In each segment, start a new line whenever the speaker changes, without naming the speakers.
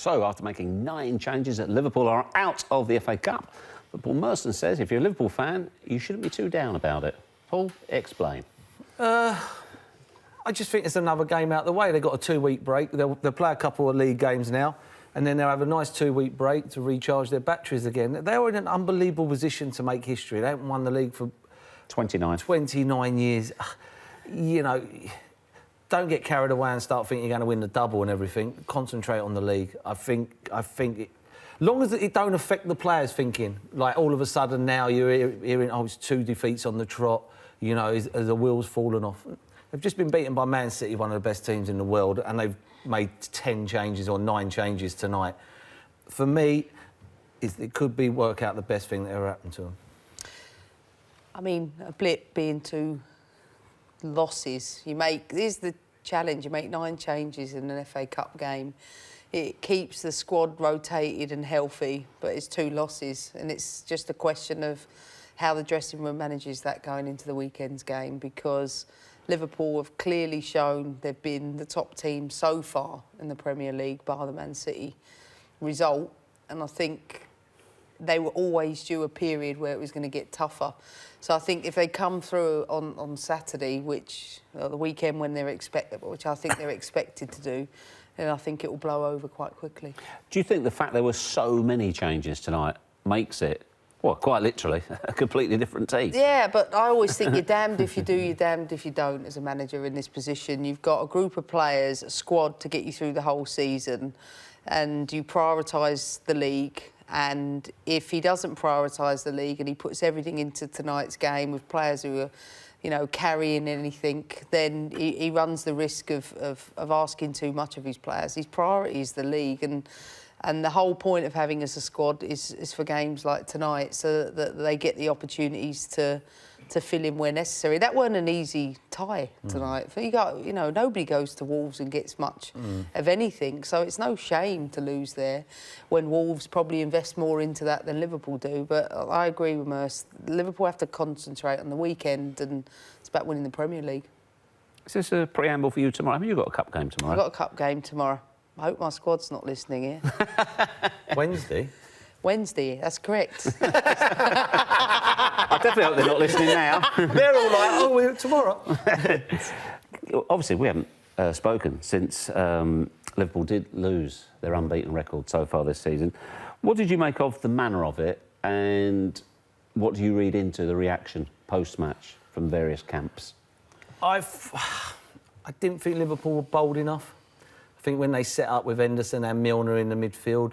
So, after making 9 changes, Liverpool are out of the FA Cup. But Paul Merson says if you're a Liverpool fan, you shouldn't be too down about it. Paul, explain.
I just think it's another game out of the way. They've got a 2-week break. They'll play a couple of league games now, and then they'll have a nice 2-week break to recharge their batteries again. They were in an unbelievable position to make history. They haven't won the league for 29 years. You know, don't get carried away and start thinking you're going to win the double and everything. Concentrate on the league. I think it, long as it don't affect the players thinking, like all of a sudden now you're hearing, oh, it's 2 defeats on the trot, you know, as the wheels fallen off. They've just been beaten by Man City, one of the best teams in the world, and they've made 10 changes or 9 changes tonight. For me, it could be work out the best thing that ever happened to them.
I mean, a blip being 2 losses. Here's the challenge, you make 9 changes in an FA Cup game. It keeps the squad rotated and healthy, but it's 2 losses, and it's just a question of how the dressing room manages that going into the weekend's game, because Liverpool have clearly shown they've been the top team so far in the Premier League, bar the Man City result, and I think they were always due a period where it was going to get tougher. So I think if they come through on Saturday, which the weekend when which I think they're expected to do, then I think it will blow over quite quickly.
Do you think the fact there were so many changes tonight makes it, well, quite literally, a completely different team? Yeah,
but I always think you're damned if you do, you're damned if you don't as a manager in this position. You've got a group of players, a squad to get you through the whole season, and you prioritise the league. And if he doesn't prioritise the league and he puts everything into tonight's game with players who are, you know, carrying anything, then he runs the risk of asking too much of his players. His priority is the league, and the whole point of having us a squad is for games like tonight, so that they get the opportunities to fill in where necessary. That wasn't an easy tie tonight. You know, nobody goes to Wolves and gets much of anything, so it's no shame to lose there when Wolves probably invest more into that than Liverpool do. But I agree with Merce. Liverpool have to concentrate on the weekend, and it's about winning the Premier League.
Is this a preamble for you tomorrow? Have you got a cup game tomorrow?
I've got a cup game tomorrow. I hope my squad's not listening here. Wednesday, that's correct.
I definitely hope they're not listening now.
They're all like, oh, we're tomorrow.
Obviously, we haven't spoken since Liverpool did lose their unbeaten record so far this season. What did you make of the manner of it, and what do you read into the reaction post-match from various camps?
I didn't think Liverpool were bold enough. I think when they set up with Henderson and Milner in the midfield,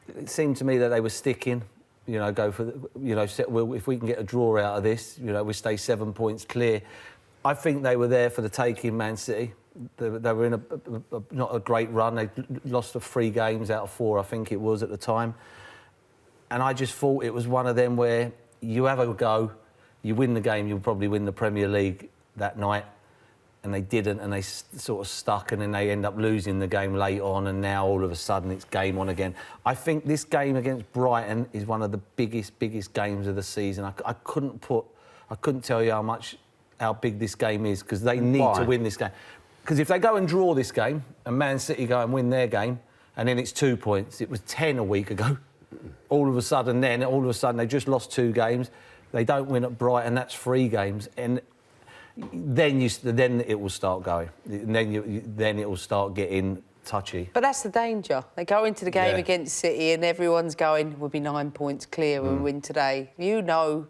it seemed to me that they were sticking, you know, go for, you know, if we can get a draw out of this, you know, we stay 7 points clear. I think they were there for the taking, Man City. They were in not a great run. They lost 3 games out of 4, I think it was, at the time. And I just thought it was one of them where you have a go, you win the game, you'll probably win the Premier League that night. And they didn't, and they sort of stuck, and then they end up losing the game late on, and now all of a sudden it's game on again. I think this game against Brighton is one of the biggest games of the season. I couldn't tell you how big this game is, because they need to win this game. Because if they go and draw this game, and Man City go and win their game, and then it's 2 points, it was 10 a week ago. All of a sudden they just lost 2 games. They don't win at Brighton, that's 3 games, and then it will start going. Then it will start getting touchy.
But that's the danger. They go into the game against City and everyone's going, we'll be 9 points clear when we win today. You know,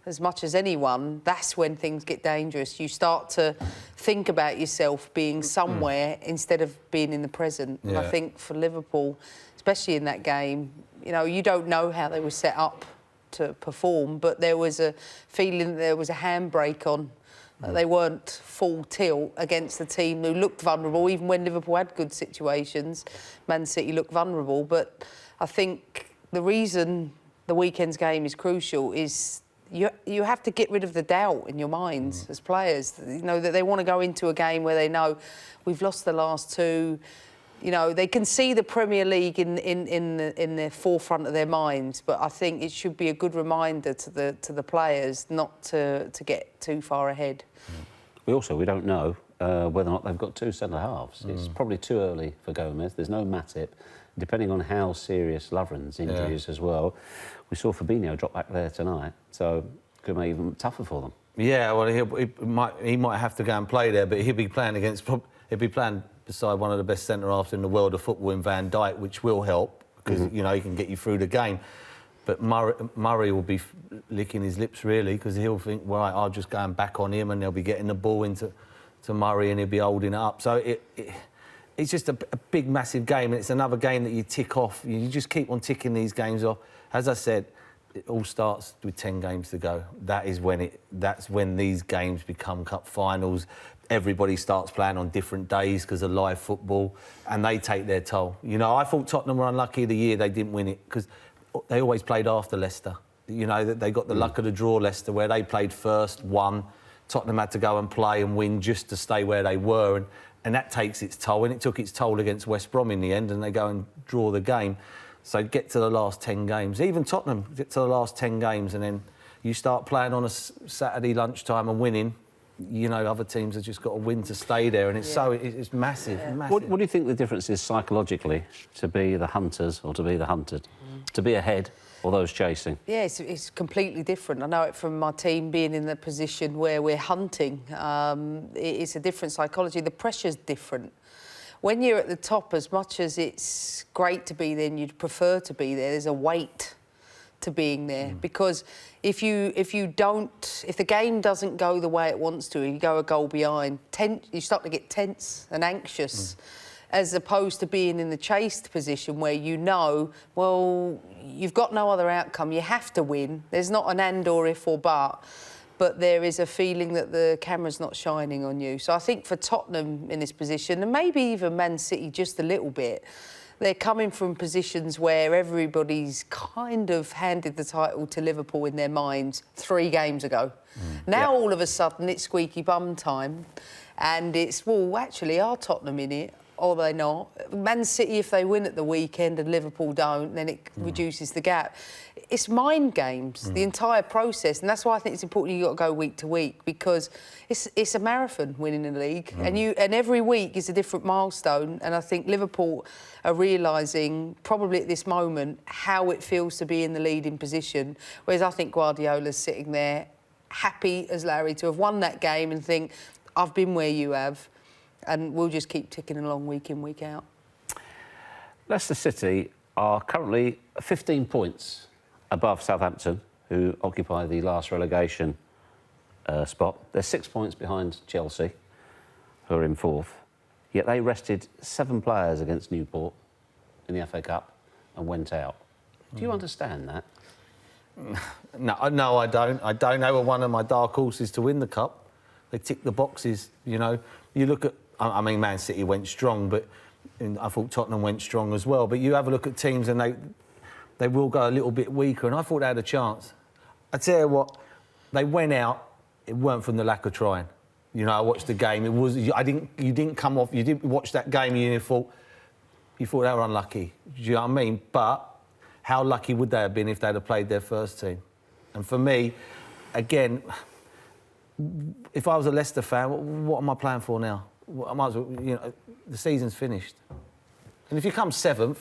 as much as anyone, that's when things get dangerous. You start to think about yourself being somewhere instead of being in the present. Yeah. And I think for Liverpool, especially in that game, you know, you don't know how they were set up to perform, but there was a feeling there was a handbrake on. They weren't full tilt against the team who looked vulnerable. Even when Liverpool had good situations, Man City looked vulnerable. But I think the reason the weekend's game is crucial is you have to get rid of the doubt in your minds as players. You know, that they want to go into a game where they know we've lost the last 2. You know, they can see the Premier League in the forefront of their minds, but I think it should be a good reminder to the players not to get too far ahead.
we don't know whether or not they've got two centre-halves. It's probably too early for Gomez. There's no Matip. Depending on how serious Lovren's injury is as well. We saw Fabinho drop back there tonight, so it could make it even tougher for them.
Yeah, well, he might have to go and play there, but he'll be playing beside one of the best centre-halves in the world of football in Van Dijk, which will help, because, you know, he can get you through the game. But Murray will be licking his lips, really, because he'll think, right, I'll just go and back on him, and they'll be getting the ball into Murray, and he'll be holding it up. So it's just a big, massive game, and it's another game that you tick off. You just keep on ticking these games off. As I said, it all starts with 10 games to go. That's when these games become cup finals. Everybody starts playing on different days because of live football, and they take their toll. You know, I thought Tottenham were unlucky the year they didn't win it, because they always played after Leicester. You know, they got the luck of the draw, Leicester, where they played first, won. Tottenham had to go and play and win just to stay where they were, and that takes its toll, and it took its toll against West Brom in the end, and they go and draw the game. So get to the last 10 games. Even Tottenham get to the last 10 games, and then you start playing on a Saturday lunchtime and winning. You know, other teams have just got to win to stay there, and it's it's massive, massive.
What do you think the difference is psychologically to be the hunters or to be the hunted? To be ahead or those chasing?
Yeah, it's completely different. I know it from my team being in the position where we're hunting. It's a different psychology. The pressure's different. When you're at the top, as much as it's great to be there and you'd prefer to be there, there's a weight to being there. Because if the game doesn't go the way it wants to, you go a goal behind, you start to get tense and anxious, as opposed to being in the chased position where you know, well, you've got no other outcome, you have to win. There's not an and or if or but there is a feeling that the camera's not shining on you. So I think for Tottenham in this position, and maybe even Man City just a little bit, they're coming from positions where everybody's kind of handed the title to Liverpool in their minds 3 games ago. Now all of a sudden it's squeaky bum time, and it's, well, actually, are Tottenham in it? Or they're not. Man City, if they win at the weekend and Liverpool don't, then it reduces the gap. It's mind games, the entire process, and that's why I think it's important you've got to go week to week, because it's a marathon winning the league, and every week is a different milestone. And I think Liverpool are realising, probably at this moment, how it feels to be in the leading position, whereas I think Guardiola's sitting there happy as Larry to have won that game and think, I've been where you have. And we'll just keep ticking along week in, week out.
Leicester City are currently 15 points above Southampton, who occupy the last relegation spot. They're 6 points behind Chelsea, who are in 4th. Yet they rested 7 players against Newport in the FA Cup and went out. Do you understand that?
No, I don't. I don't. They were one of my dark horses to win the Cup. They tick the boxes, you know. You look at... I mean, Man City went strong, but I thought Tottenham went strong as well. But you have a look at teams and they will go a little bit weaker, and I thought they had a chance. I tell you what, they went out. It weren't from the lack of trying. You know, I watched the game. It was you didn't come off. You didn't watch that game. And you thought they were unlucky. Do you know what I mean? But how lucky would they have been if they'd have played their first team? And for me, again, if I was a Leicester fan, what am I playing for now? I might as well, you know, the season's finished. And if you come 7th,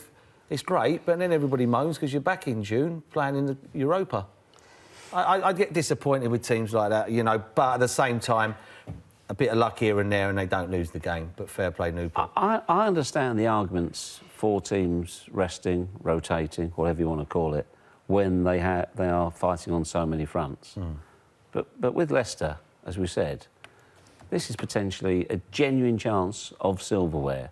it's great, but then everybody moans because you're back in June playing in the Europa. I get disappointed with teams like that, you know, but at the same time, a bit of luck here and there and they don't lose the game, but fair play Newport.
I understand the arguments for teams resting, rotating, whatever you want to call it, when they are fighting on so many fronts. But with Leicester, as we said, this is potentially a genuine chance of silverware.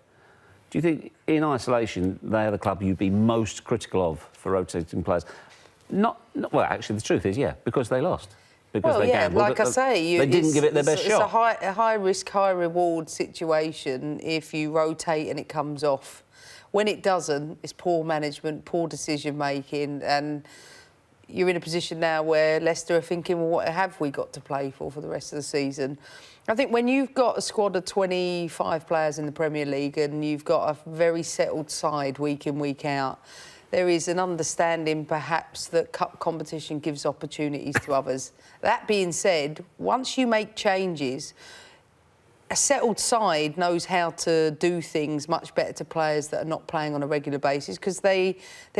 Do you think, in isolation, they are the club you'd be most critical of for rotating players? Not well, actually, the truth is, yeah, because they lost. Because they gambled.
Like I say,
they didn't give it their best shot.
It's a high risk, high reward situation if you rotate and it comes off. When it doesn't, it's poor management, poor decision making, and you're in a position now where Leicester are thinking, well, what have we got to play for the rest of the season? I think when you've got a squad of 25 players in the Premier League and you've got a very settled side week in, week out, there is an understanding perhaps that cup competition gives opportunities to others. That being said, once you make changes, a settled side knows how to do things much better to players that are not playing on a regular basis because they're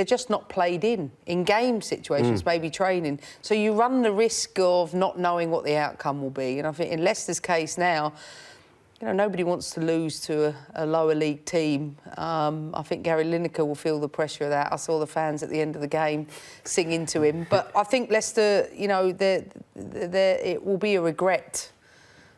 just not played in game situations, maybe training. So you run the risk of not knowing what the outcome will be. And I think in Leicester's case now, you know, nobody wants to lose to a lower league team. I think Gary Lineker will feel the pressure of that. I saw the fans at the end of the game singing to him. But I think Leicester, you know, it will be a regret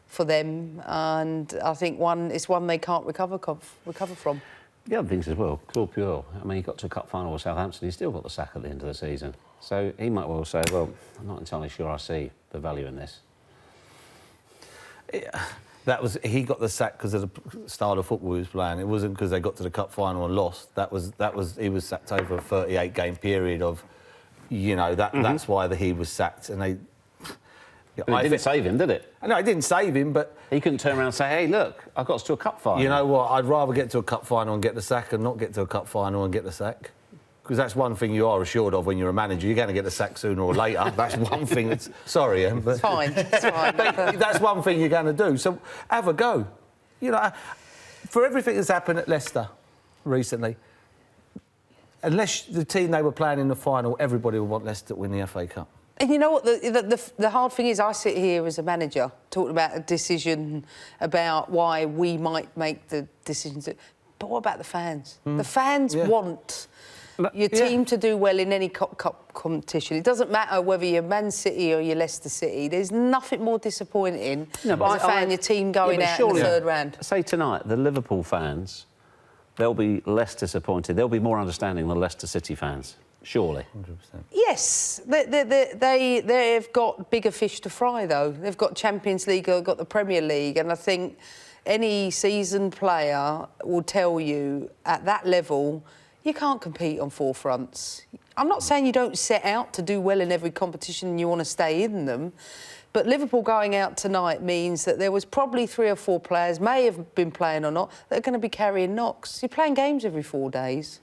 for them, and I think it's one they can't recover from.
The other things as well, Claude Puel, I mean, he got to a cup final with Southampton, he still got the sack at the end of the season. So he might well say, well, I'm not entirely sure I see the value in this.
He got the sack because of the style of football he was playing. It wasn't because they got to the cup final and lost. He was sacked over a 38-game period of, you know, that's why he was sacked. And they...
But it didn't save him, did it?
No, it didn't save him, but...
He couldn't turn around and say, hey, look, I got us to a cup final.
You know what? I'd rather get to a cup final and get the sack and not get to a cup final and get the sack. Because that's one thing you are assured of when you're a manager. You're going to get the sack sooner or later. That's one thing that's... Sorry, Em, but...
It's fine, it's fine.
That's one thing you're going to do. So have a go. You know, for everything that's happened at Leicester recently, unless the team they were playing in the final, everybody would want Leicester to win the FA Cup.
And you know what, the hard thing is, I sit here as a manager talking about a decision about why we might make the decisions. But what about the fans? The fans want your team to do well in any cup competition. It doesn't matter whether you're Man City or you're Leicester City. There's nothing more disappointing as a fan, your team going out in the third round.
Say tonight, the Liverpool fans, they'll be less disappointed. They'll be more understanding than Leicester City fans. Surely.
100%.
Yes, they've got bigger fish to fry, though. They've got Champions League, they've got the Premier League, and I think any seasoned player will tell you at that level you can't compete on four fronts. I'm not saying you don't set out to do well in every competition and you want to stay in them, but Liverpool going out tonight means that there was probably 3 or 4 players, may have been playing or not, that are going to be carrying knocks. You're playing games every 4 days.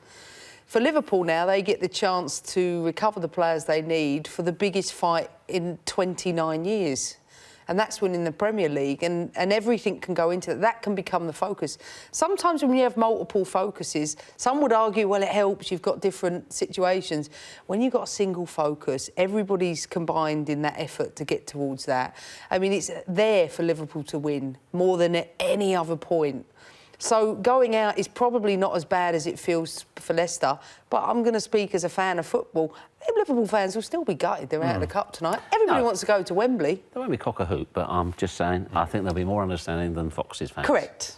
For Liverpool now, they get the chance to recover the players they need for the biggest fight in 29 years. And that's winning the Premier League, and everything can go into that. That can become the focus. Sometimes when you have multiple focuses, some would argue, well, it helps, you've got different situations. When you've got a single focus, everybody's combined in that effort to get towards that. I mean, it's there for Liverpool to win more than at any other point. So going out is probably not as bad as it feels for Leicester, but I'm going to speak as a fan of football. Liverpool fans will still be gutted they're out of the Cup tonight. Everybody wants to go to Wembley.
They won't be cock a hoop, but I'm just saying, I think they'll be more understanding than Fox's fans.
Correct.